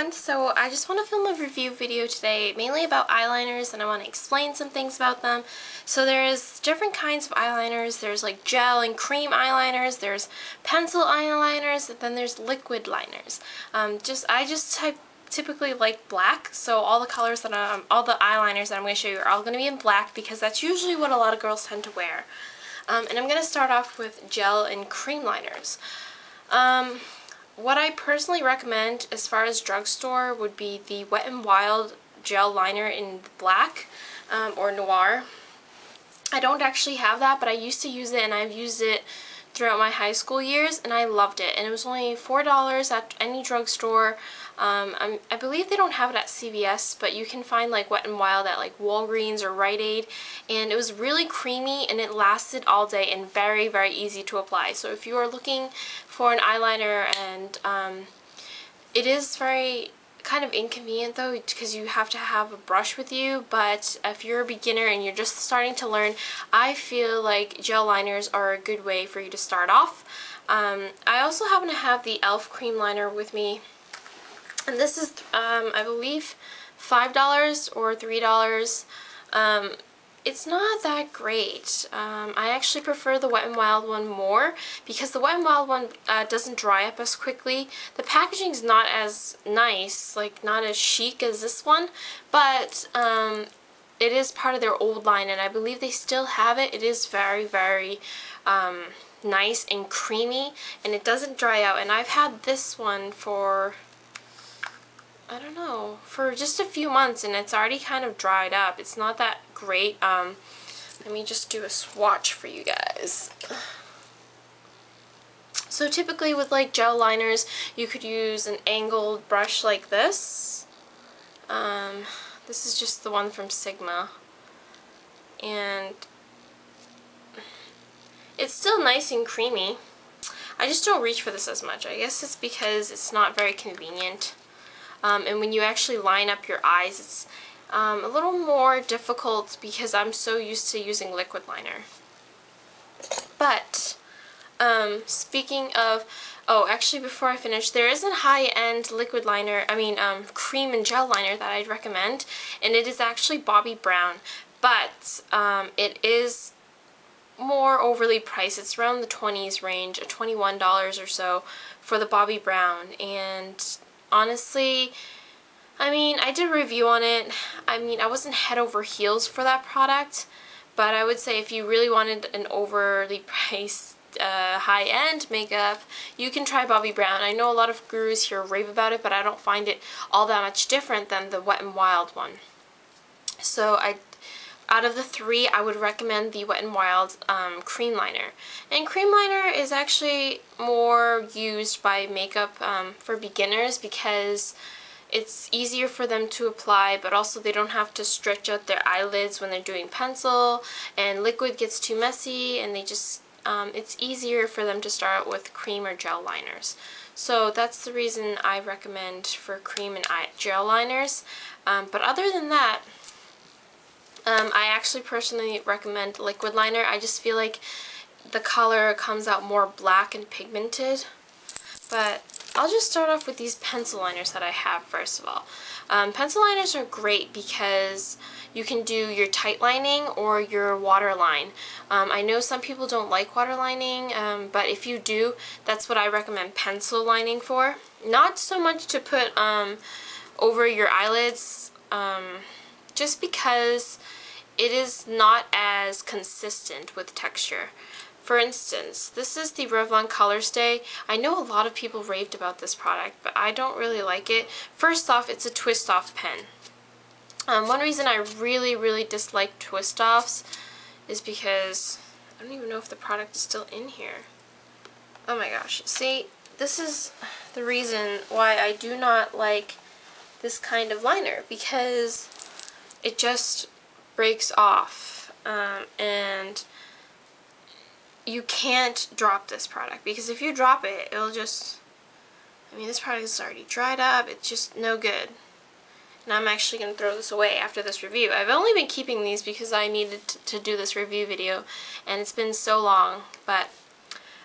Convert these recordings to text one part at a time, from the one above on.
everyone, so I just want to film a review video today mainly about eyeliners, and I want to explain some things about them. So there's different kinds of eyeliners. There's like gel and cream eyeliners, there's pencil eyeliners, and then there's liquid liners. I just typically like black, so all the colors that all the eyeliners that I'm going to show you are all going to be in black because that's usually what a lot of girls tend to wear. And I'm going to start off with gel and cream liners. What I personally recommend as far as drugstore would be the Wet n Wild gel liner in black or noir. I don't actually have that, but I used to use it, and I've used it throughout my high school years, and I loved it. And it was only $4 at any drugstore. I believe they don't have it at CVS, but you can find like Wet n Wild at like Walgreens or Rite Aid, and it was really creamy and it lasted all day and very, very easy to apply. So if you are looking for an eyeliner, and it is very kind of inconvenient though because you have to have a brush with you, but if you're a beginner and you're just starting to learn, I feel like gel liners are a good way for you to start off. I also happen to have the e.l.f. cream liner with me, and this is I believe $5 or $3. It's not that great. I actually prefer the Wet n Wild one more because the Wet n Wild one doesn't dry up as quickly. The packaging's not as nice, like not as chic as this one, but it is part of their old line, and I believe they still have it. It is very, very nice and creamy, and it doesn't dry out. And I've had this one for, I don't know, for just a few months, and it's already kind of dried up. It's not that great. Let me just do a swatch for you guys. So typically with like gel liners, you could use an angled brush like this. This is just the one from Sigma, and it's still nice and creamy. I just don't reach for this as much. I guess it's because it's not very convenient. And when you actually line up your eyes, it's a little more difficult because I'm so used to using liquid liner. But speaking of, actually before I finish, there is a high-end liquid liner, cream and gel liner that I'd recommend, and it is actually Bobbi Brown, but it is more overly priced. It's around the 20s range, $21 or so for the Bobbi Brown, and honestly, I did a review on it. I wasn't head over heels for that product, but I would say if you really wanted an overly priced high-end makeup, you can try Bobbi Brown. I know a lot of gurus here rave about it, but I don't find it all that much different than the Wet n Wild one. So out of the three, I would recommend the Wet n Wild cream liner. And cream liner is actually more used by makeup for beginners because it's easier for them to apply, but also they don't have to stretch out their eyelids when they're doing pencil, and liquid gets too messy, and they just it's easier for them to start out with cream or gel liners. So that's the reason I recommend for cream and gel liners. But other than that, I actually personally recommend liquid liner. I just feel like the color comes out more black and pigmented. But I'll just start off with these pencil liners that I have first of all. Pencil liners are great because you can do your tight lining or your waterline. I know some people don't like water lining, but if you do, that's what I recommend pencil lining for. Not so much to put over your eyelids, just because it is not as consistent with texture. For instance, this is the Revlon Colorstay. I know a lot of people raved about this product, but I don't really like it. First off, it's a twist-off pen. One reason I really, really dislike twist-offs is because I don't even know if the product is still in here. Oh my gosh. See, this is the reason why I do not like this kind of liner, because it just breaks off, and you can't drop this product, because if you drop it, it'll just, this product is already dried up. It's just no good. And I'm actually going to throw this away after this review. I've only been keeping these because I needed to do this review video, and it's been so long. But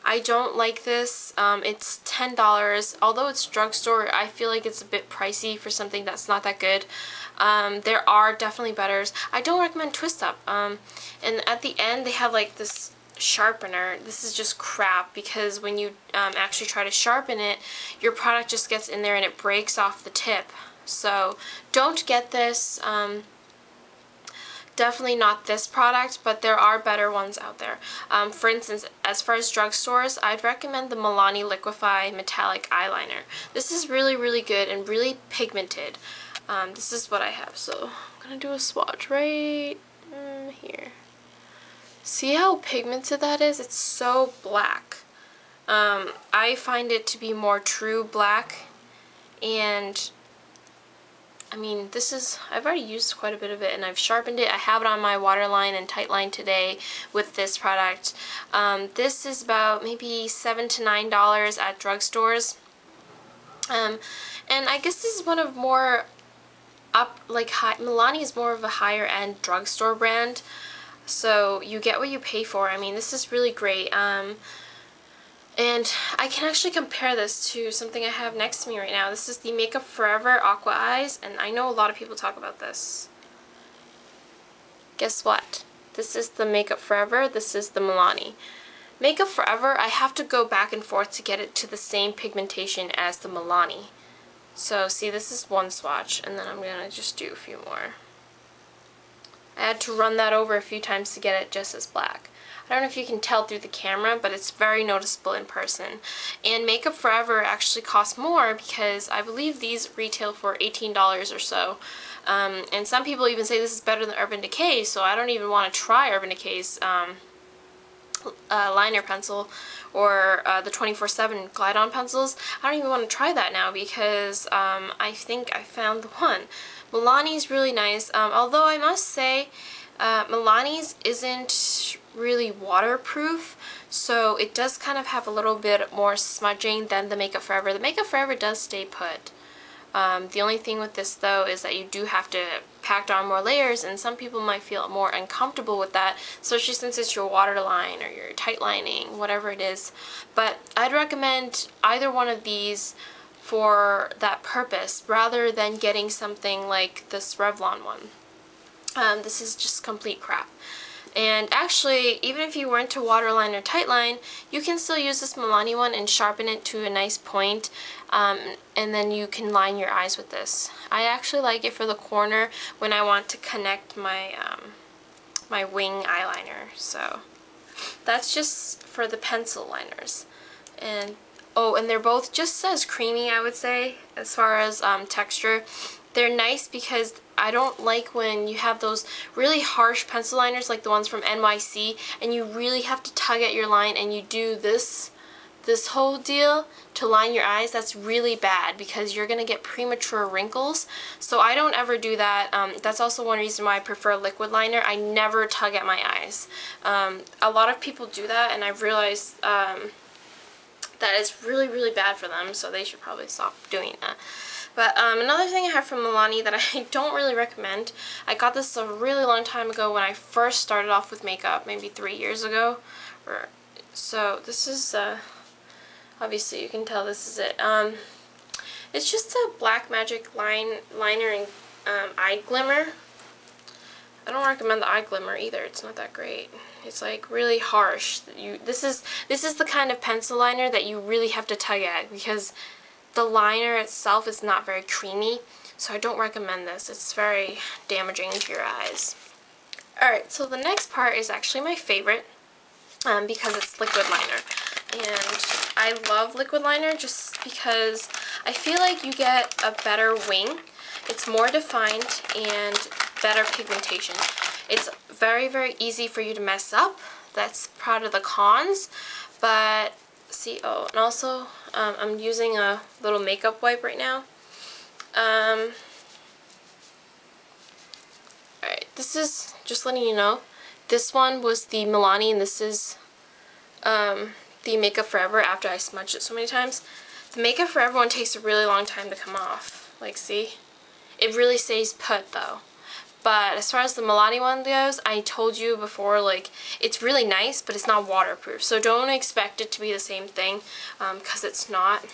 I don't like this. It's $10. Although it's drugstore, I feel like it's a bit pricey for something that's not that good. There are definitely betters. I don't recommend Twist Up. And at the end, they have like this sharpener. This is just crap because when you actually try to sharpen it, your product just gets in there and it breaks off the tip. So don't get this. Definitely not this product, but there are better ones out there. For instance, as far as drugstores, I'd recommend the Milani Liquify Metallic Eyeliner. This is really, really good and really pigmented. This is what I have, so I'm going to do a swatch right here. See how pigmented that is? It's so black. I find it to be more true black, and I mean, I've already used quite a bit of it and I've sharpened it. I have it on my waterline and tightline today with this product. This is about maybe $7 to $9 at drugstores. And I guess this is one of more Milani is more of a higher end drugstore brand. So you get what you pay for. I mean, this is really great. And I can actually compare this to something I have next to me right now. This is the Makeup Forever Aqua Eyes, and I know a lot of people talk about this. Guess what? This is the Makeup Forever, this is the Milani. Makeup Forever, I have to go back and forth to get it to the same pigmentation as the Milani. So see, this is one swatch, and then I'm going to just do a few more. I had to run that over a few times to get it just as black. I don't know if you can tell through the camera, but it's very noticeable in person. And Makeup Forever actually costs more because I believe these retail for $18 or so. And some people even say this is better than Urban Decay, so I don't even want to try Urban Decay's liner pencil or the 24/7 Glide-On pencils. I don't even want to try that now because I think I found the one. Milani's really nice, although I must say Milani's isn't really waterproof, so it does kind of have a little bit more smudging than the Makeup Forever. The Makeup Forever does stay put. The only thing with this though is that you do have to pack on more layers, and some people might feel more uncomfortable with that, especially since it's your waterline or your tight lining, whatever it is. But I'd recommend either one of these for that purpose rather than getting something like this Revlon one. This is just complete crap. And actually, even if you weren't to waterline or tightline, you can still use this Milani one and sharpen it to a nice point, and then you can line your eyes with this. I actually like it for the corner when I want to connect my my wing eyeliner. So that's just for the pencil liners. And oh, and they're both just as creamy, I would say, as far as texture. They're nice because I don't like when you have those really harsh pencil liners like the ones from NYC and you really have to tug at your line and you do this whole deal to line your eyes. That's really bad because you're going to get premature wrinkles. So I don't ever do that. That's also one reason why I prefer liquid liner. I never tug at my eyes. A lot of people do that, and I've realized that it's really, really bad for them, so they should probably stop doing that. But another thing I have from Milani that I don't really recommend, I got this a really long time ago when I first started off with makeup, maybe 3 years ago. So this is, obviously you can tell this is it. It's just a Black Magic liner and eye glimmer. I don't recommend the eye glimmer either. It's not that great. It's like really harsh. This is the kind of pencil liner that you really have to tug at because the liner itself is not very creamy, so I don't recommend this. It's very damaging to your eyes. Alright, so the next part is actually my favorite because it's liquid liner. And I love liquid liner just because I feel like you get a better wing. It's more defined and better pigmentation. It's very, very easy for you to mess up. That's part of the cons, but see, oh, and also I'm using a little makeup wipe right now. Alright, this is, just letting you know, this one was the Milani, and this is the Makeup Forever after I smudged it so many times. The Makeup Forever one takes a really long time to come off. Like, see? It really stays put, though. But as far as the Milani one goes, I told you before, like, it's really nice, but it's not waterproof. So don't expect it to be the same thing, because it's not.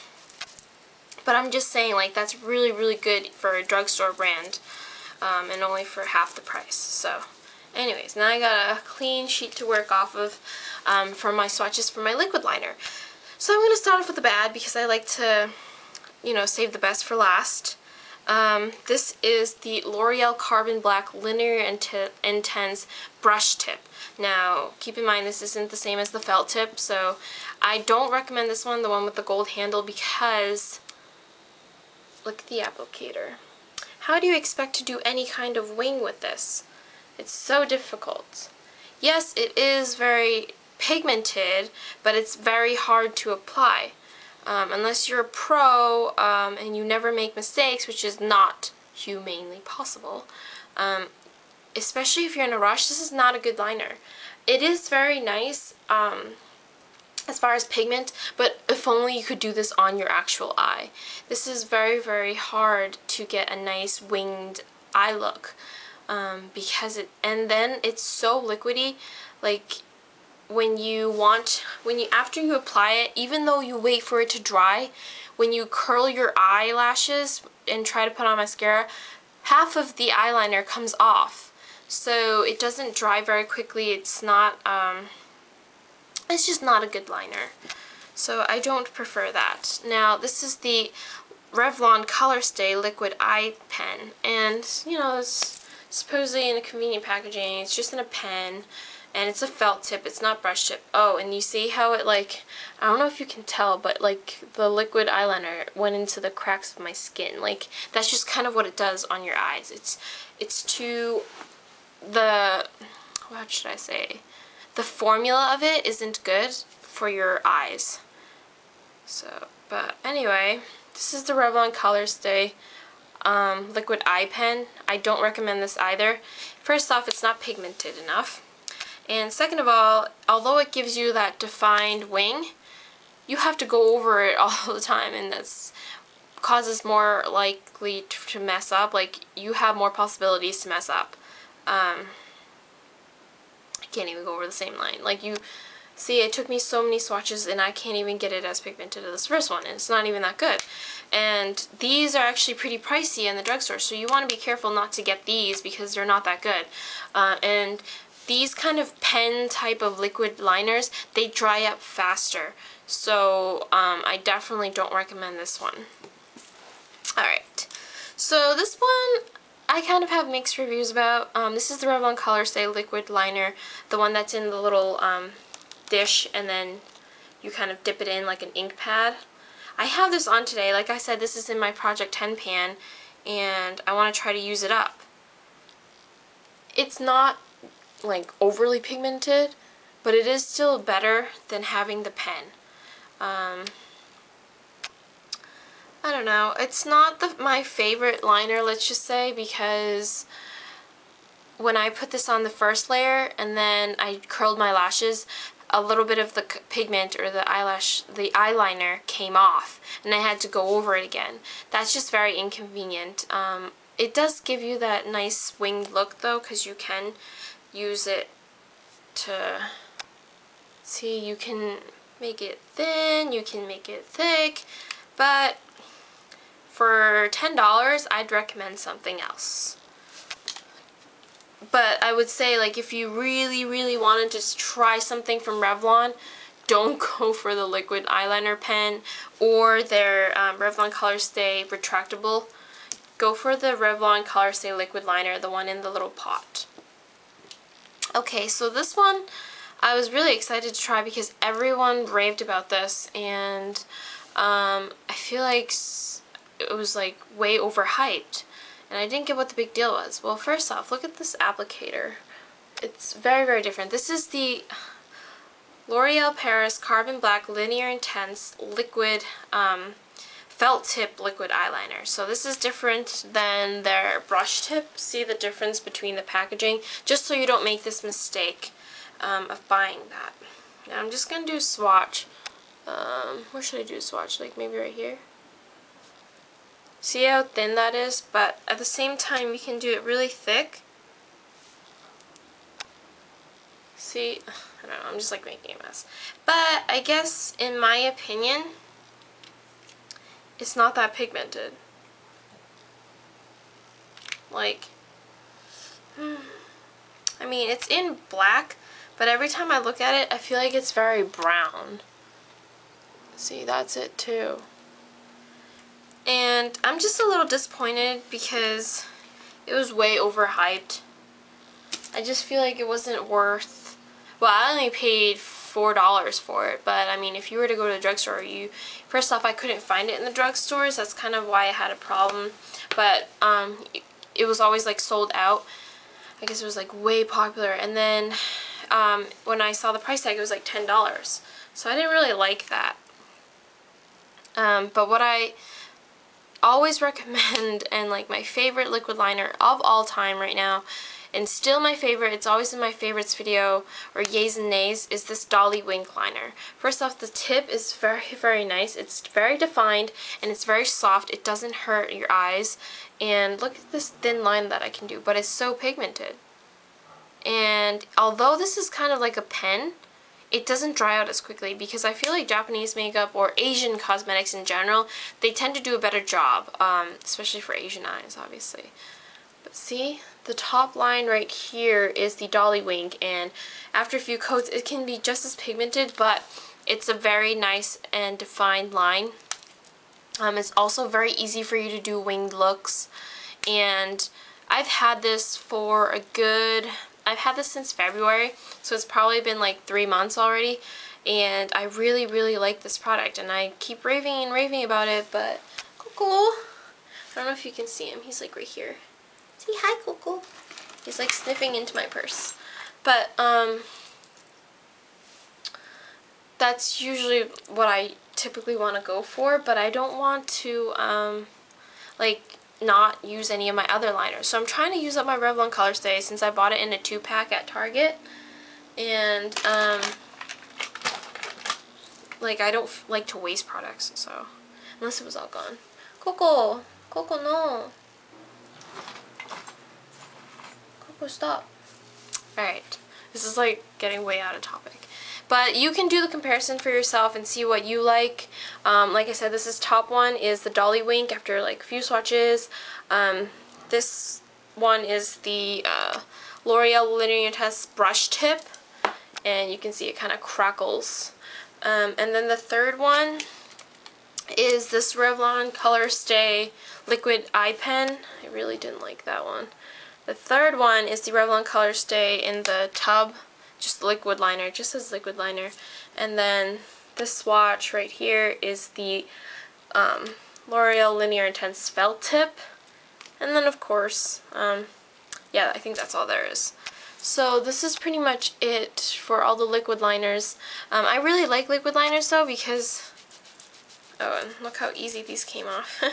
But I'm just saying, like, that's really, really good for a drugstore brand, and only for half the price. So, anyways, now I got a clean sheet to work off of for my swatches for my liquid liner. So I'm going to start off with the bad, because I like to, you know, save the best for last. This is the Loreal Carbon Black Linear Intense Brush Tip. Now, keep in mind this isn't the same as the felt tip, so I don't recommend this one, the one with the gold handle, because look at the applicator. How do you expect to do any kind of wing with this? It's so difficult. Yes, it is very pigmented, but it's very hard to apply. Unless you're a pro and you never make mistakes, which is not humanly possible, especially if you're in a rush, this is not a good liner. It is very nice as far as pigment, but if only you could do this on your actual eye. This is very, very hard to get a nice winged eye look, because and then it's so liquidy, like after you apply it, even though you wait for it to dry, when you curl your eyelashes and try to put on mascara, half of the eyeliner comes off. So it doesn't dry very quickly. It's not, it's just not a good liner. So I don't prefer that. Now, this is the Revlon Colorstay Liquid Eye Pen. And, you know, it's supposedly in a convenient packaging. It's just in a pen. And it's a felt tip, it's not brush tip. Oh, and you see how it, like, I don't know if you can tell, but like the liquid eyeliner went into the cracks of my skin. Like, that's just kind of what it does on your eyes. It's too, what should I say? The formula of it isn't good for your eyes. So, but anyway, this is the Revlon Colorstay Liquid Eye Pen. I don't recommend this either. First off, it's not pigmented enough. And second of all, although it gives you that defined wing, you have to go over it all the time, and that's causes more likely to mess up. Like, you have more possibilities to mess up. I can't even go over the same line. Like, you see, it took me so many swatches and I can't even get it as pigmented as this first one, and it's not even that good. And these are actually pretty pricey in the drugstore, so you want to be careful not to get these because they're not that good. And these kind of pen type of liquid liners, they dry up faster. So I definitely don't recommend this one. Alright, so this one I kind of have mixed reviews about. This is the Revlon Colorstay Liquid Liner, the one that's in the little dish, and then you kind of dip it in like an ink pad. I have this on today. Like I said, this is in my Project 10 pan, and I want to try to use it up. It's not like overly pigmented, but it is still better than having the pen. I don't know, it's not my favorite liner, let's just say, because when I put this on the first layer and then I curled my lashes, a little bit of the pigment or the eyeliner came off and I had to go over it again. That's just very inconvenient. It does give you that nice winged look though, because you can use it to, see, you can make it thin, you can make it thick, but for $10 I'd recommend something else. But I would say, like, if you really, really want to just try something from Revlon, don't go for the liquid eyeliner pen or their Revlon Colorstay retractable. Go for the Revlon Colorstay liquid liner, the one in the little pot. Okay, so this one I was really excited to try because everyone raved about this, and I feel like it was like way overhyped, and I didn't get what the big deal was. Well, first off, look at this applicator. It's very, very different. This is the L'Oreal Paris Carbon Black Linear Intense Liquid Felt Tip Liquid Eyeliner. So this is different than their brush tip. See the difference between the packaging? Just so you don't make this mistake of buying that. Now I'm just going to do a swatch. Where should I do a swatch? Like maybe right here? See how thin that is? But at the same time, you can do it really thick. See, I don't know, I'm just like making a mess. But I guess in my opinion, it's not that pigmented. Like, I mean, it's in black, but every time I look at it, I feel like it's very brown. See, that's it too. And I'm just a little disappointed because it was way overhyped. I just feel like it wasn't worth, well, I only paid $4 for it, but I mean, if you were to go to the drugstore, first off, I couldn't find it in the drugstores. That's kind of why I had a problem. But it was always like sold out. I guess it was like way popular. And then when I saw the price tag, it was like $10. So I didn't really like that. But what I always recommend, and like my favorite liquid liner of all time right now, and still my favorite, it's always in my favorites video, or yays and nays, is this Dolly Wink liner. First off, the tip is very, very nice. It's very defined, and it's very soft. It doesn't hurt your eyes. And look at this thin line that I can do, but it's so pigmented. And although this is kind of like a pen, it doesn't dry out as quickly, because I feel like Japanese makeup, or Asian cosmetics in general, they tend to do a better job, especially for Asian eyes, obviously. But see, the top line right here is the Dolly Wink, and after a few coats it can be just as pigmented, but it's a very nice and defined line. It's also very easy for you to do winged looks, and I've had this for I've had this since February, so it's probably been like 3 months already, and I really, really like this product, and I keep raving and raving about it. But Coco, I don't know if you can see him, he's like right here. Say hi, Coco. He's like sniffing into my purse. But that's usually what I typically want to go for, but I don't want to like not use any of my other liners. So I'm trying to use up my Revlon Colorstay, since I bought it in a 2-pack at Target. And like, I don't like to waste products, so unless it was all gone. Coco, Coco, no. Coco, stop. Alright, this is like getting way out of topic. But you can do the comparison for yourself and see what you like. Like I said, this is top one is the Dolly Wink after like a few swatches. This one is the L'Oreal Linear Test brush tip, and you can see it kind of crackles. And then the third one is this Revlon Colorstay liquid eye pen. I really didn't like that one. The third one is the Revlon Colorstay in the tub. Just liquid liner, just says liquid liner. And then this swatch right here is the L'Oreal Linear Intense Felt Tip. And then of course, yeah, I think that's all there is. So this is pretty much it for all the liquid liners. I really like liquid liners though, because, oh, and look how easy these came off.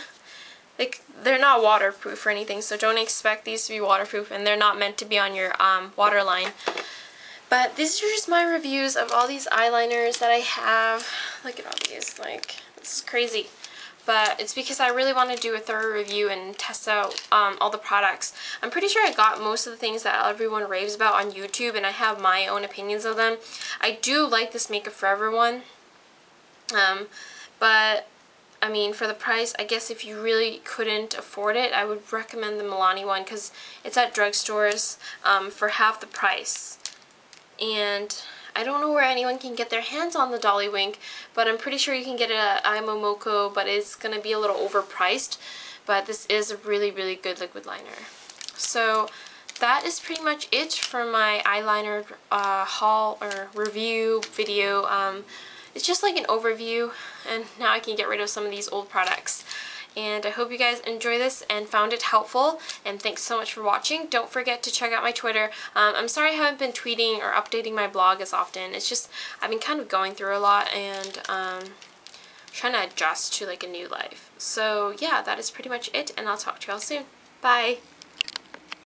Like, they're not waterproof or anything, so don't expect these to be waterproof, and they're not meant to be on your waterline. But these are just my reviews of all these eyeliners that I have. Look at all these, like, this is crazy. But it's because I really want to do a thorough review and test out all the products. I'm pretty sure I got most of the things that everyone raves about on YouTube, and I have my own opinions of them. I do like this Makeup Forever one. But, I mean, for the price, I guess if you really couldn't afford it, I would recommend the Milani one, because it's at drugstores for half the price. And I don't know where anyone can get their hands on the Dolly Wink, but I'm pretty sure you can get it at iMomoko, but it's going to be a little overpriced. But this is a really, really good liquid liner. So that is pretty much it for my eyeliner haul or review video. It's just like an overview, and now I can get rid of some of these old products. And I hope you guys enjoy this and found it helpful, and thanks so much for watching. Don't forget to check out my Twitter. I'm sorry I haven't been tweeting or updating my blog as often. It's just, I've been kind of going through a lot, and trying to adjust to like a new life. So yeah, that is pretty much it, and I'll talk to y'all soon. Bye!